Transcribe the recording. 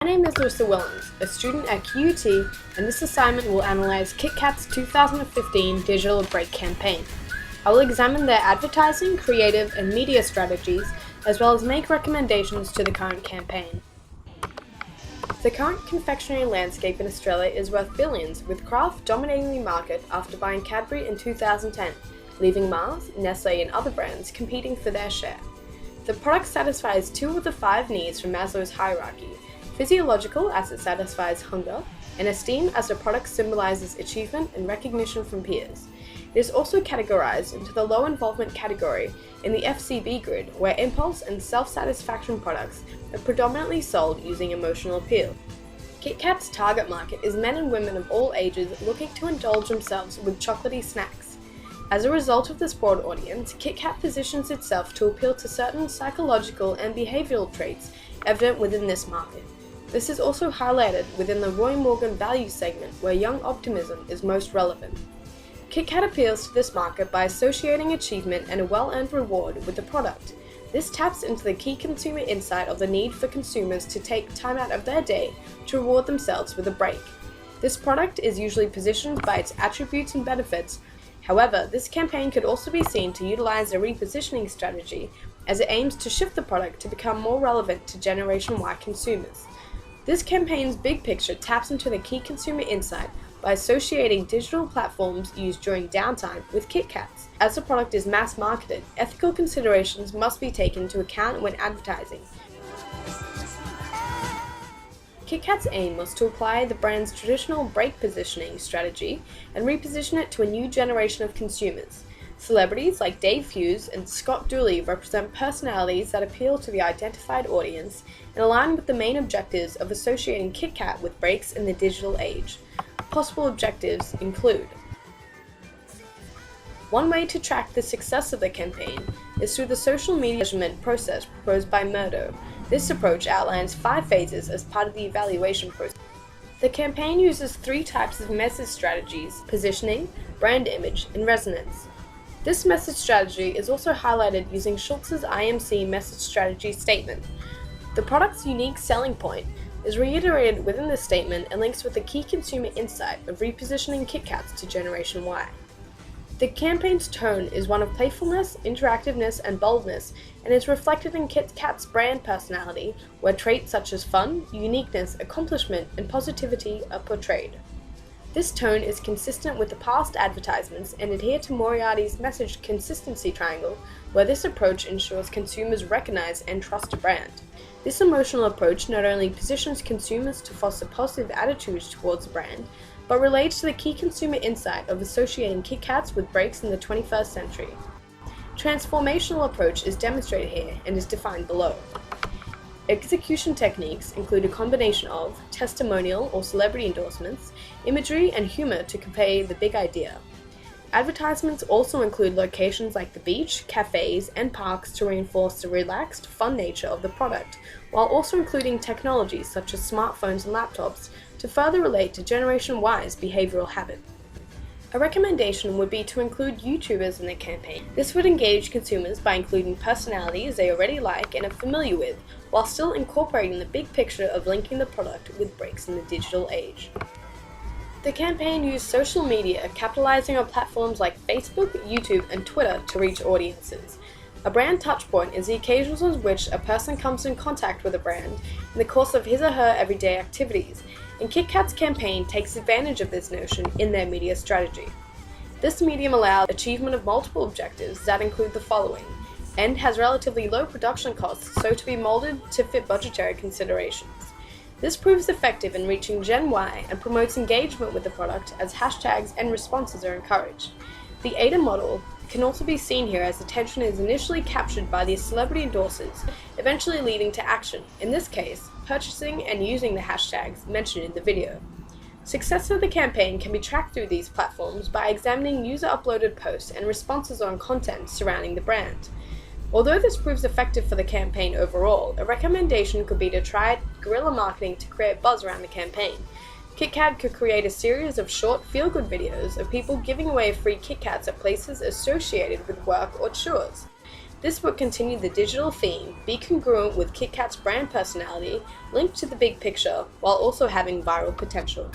My name is Larissa Willems, a student at QUT, and this assignment will analyze KitKat's 2015 Digital Break campaign. I will examine their advertising, creative, and media strategies, as well as make recommendations to the current campaign. The current confectionery landscape in Australia is worth billions, with Kraft dominating the market after buying Cadbury in 2010, leaving Mars, Nestle, and other brands competing for their share. The product satisfies two of the five needs from Maslow's hierarchy: physiological, as it satisfies hunger, and esteem, as the product symbolizes achievement and recognition from peers. It is also categorized into the low involvement category in the FCB grid, where impulse and self-satisfaction products are predominantly sold using emotional appeal. KitKat's target market is men and women of all ages looking to indulge themselves with chocolatey snacks. As a result of this broad audience, KitKat positions itself to appeal to certain psychological and behavioral traits evident within this market. This is also highlighted within the Roy Morgan value segment, where young optimism is most relevant. KitKat appeals to this market by associating achievement and a well-earned reward with the product. This taps into the key consumer insight of the need for consumers to take time out of their day to reward themselves with a break. This product is usually positioned by its attributes and benefits. However, this campaign could also be seen to utilize a repositioning strategy, as it aims to shift the product to become more relevant to Generation Y consumers. This campaign's big picture taps into the key consumer insight by associating digital platforms used during downtime with KitKats. As the product is mass marketed, ethical considerations must be taken into account when advertising. KitKat's aim was to apply the brand's traditional break positioning strategy and reposition it to a new generation of consumers. Celebrities like Dave Hughes and Scott Dooley represent personalities that appeal to the identified audience and align with the main objectives of associating KitKat with breaks in the digital age. Possible objectives include: one way to track the success of the campaign is through the social media measurement process proposed by Murdo. This approach outlines 5 phases as part of the evaluation process. The campaign uses 3 types of message strategies: positioning, brand image, and resonance. This message strategy is also highlighted using Schultz's IMC message strategy statement. The product's unique selling point is reiterated within this statement and links with the key consumer insight of repositioning KitKats to Generation Y. The campaign's tone is one of playfulness, interactiveness, and boldness, and is reflected in KitKat's brand personality, where traits such as fun, uniqueness, accomplishment, and positivity are portrayed. This tone is consistent with the past advertisements and adhere to Moriarty's message consistency triangle, where this approach ensures consumers recognize and trust a brand. This emotional approach not only positions consumers to foster positive attitudes towards the brand, but relates to the key consumer insight of associating KitKats with breaks in the 21st century. Transformational approach is demonstrated here and is defined below. Execution techniques include a combination of testimonial or celebrity endorsements, imagery, and humor to convey the big idea. Advertisements also include locations like the beach, cafes, and parks to reinforce the relaxed, fun nature of the product, while also including technologies such as smartphones and laptops to further relate to Generation Y's behavioral habit. A recommendation would be to include YouTubers in the campaign. This would engage consumers by including personalities they already like and are familiar with, while still incorporating the big picture of linking the product with breaks in the digital age. The campaign used social media, capitalizing on platforms like Facebook, YouTube, and Twitter to reach audiences. A brand touchpoint is the occasions on which a person comes in contact with a brand in the course of his or her everyday activities, and KitKat's campaign takes advantage of this notion in their media strategy. This medium allows achievement of multiple objectives that include the following, and has relatively low production costs, so to be molded to fit budgetary considerations. This proves effective in reaching Gen Y and promotes engagement with the product as hashtags and responses are encouraged. The ADA model can also be seen here, as attention is initially captured by the celebrity endorsers, eventually leading to action, in this case, purchasing and using the hashtags mentioned in the video. Success of the campaign can be tracked through these platforms by examining user-uploaded posts and responses on content surrounding the brand. Although this proves effective for the campaign overall, a recommendation could be to try guerrilla marketing to create buzz around the campaign. KitKat could create a series of short feel-good videos of people giving away free KitKats at places associated with work or chores. This would continue the digital theme, be congruent with KitKat's brand personality, linked to the big picture, while also having viral potential.